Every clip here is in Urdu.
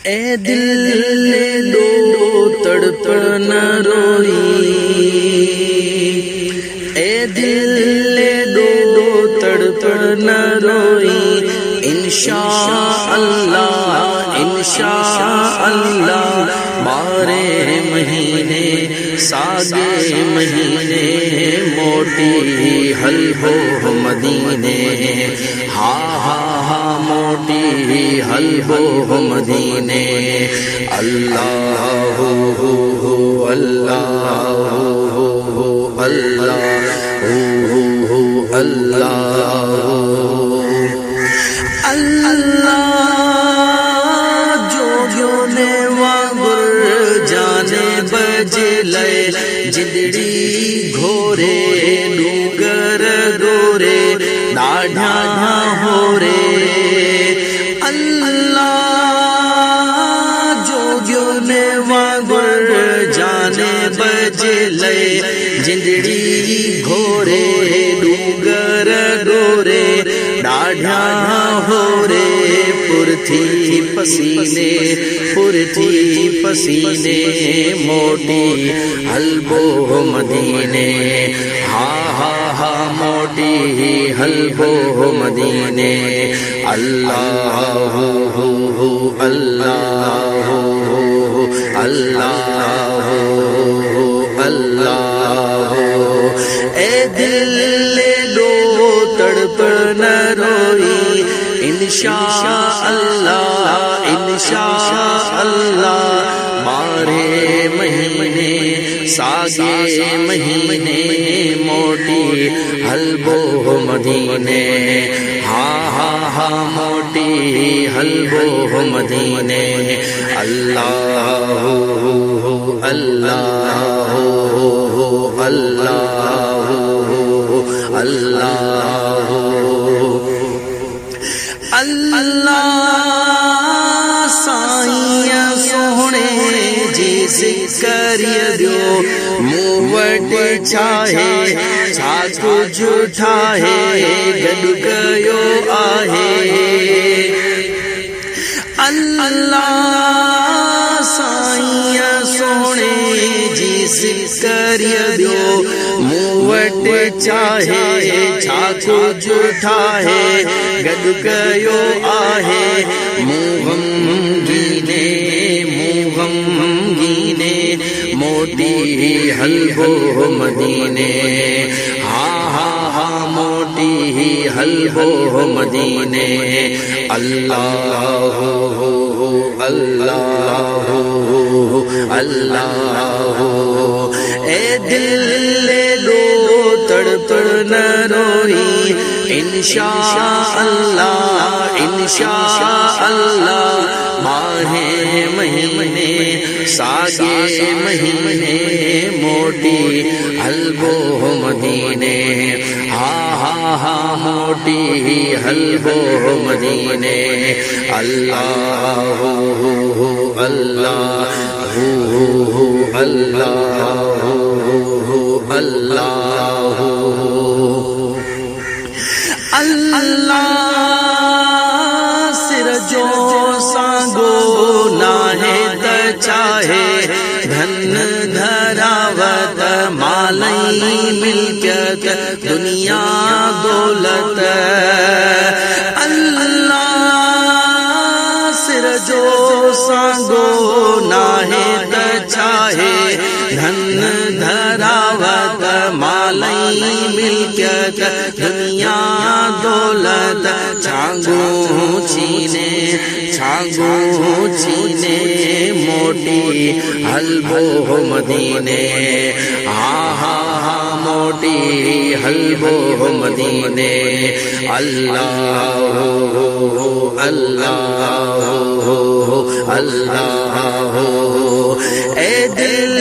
اے دل دو تڑپ نہ روئی، اے دل دو تڑپ نہ روئی، انشاءاللہ انشاءاللہ بارے مہینے ساگے مہینے موٹی حلبو مدینے، ہاں ہاں ہاں موٹی حلبو مدینے، اللہ اللہ اللہ اللہ جوگیوں نے واگر جانے بجلے جدڑی گھورے ڈوگر گورے ڈاڑھیاں ہو رے، اللہ جوگیوں نے واگر جانے بجلے جدڑی گھورے ڈوگر گورے ڈاڑھیاں ہو رے، پرتھی پسینے پرتھی پسینے موٹی حلبو مدینے، ہاں ہاں ہاں موٹی حلبو مدینے، اللہ اللہ اللہ اللہ، اے دل دو تڑپ نہ روئی، انشاءاللہ انشاءاللہ بارے مہینے ساگے مہینے موٹی حلبو مدینے، ہاں ہاں ہاں موٹی حلبو مدینے، اللہ اللہ اللہ اللہ اللہ سائیں سونے جی ذکر دیو موٹ چاہے چھاک جھاہے گڈ گیو آہے، اللہ سائیں سونے جی ذکر دیو موٹ چاہے چھاک جھاہے گڈ گیو آہے، موغم گینے موٹی حلبو مدینے، ہاں ہاں ہاں موٹی حلبو مدینے، اللہ اللہ اللہ، اے دل دو تڑپ نہ روئی، انشاءاللہ انشاءاللہ ماہ مہینے ساگے مہینے موٹی حلبو مدینے، ہاں ہاں ہاں موٹی حلبو مدینے، اللہ اللہ اللہ اللہ اللہ، سر جو سانگو ناہے چاہے دھن دھراوت مالی ملکت دنیا دولت، اللہ سر جو سانگو ناہے چاہے دھن دھراوت مالی ملکت دنیا دولت، چھانگو چینے موٹی حلبو مدینے، ہاں ہاں ہاں موٹی حلبو مدینے، اللہ اللہ اللہ، اے دل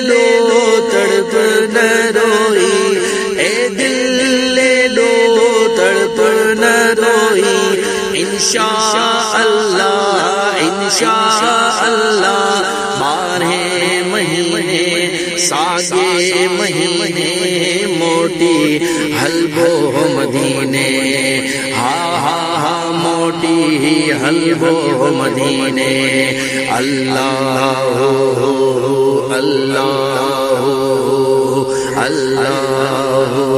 دو تڑپ نہ روئی، اے دل دو تڑپ نہ روئی، انشاءاللہ انشاءاللہ بارے مہینے ساگے مہینے موٹی حلبو مدینے، ہاں ہاں ہاں موٹی آتی حلب و مدینے اللہ اللہ اللہ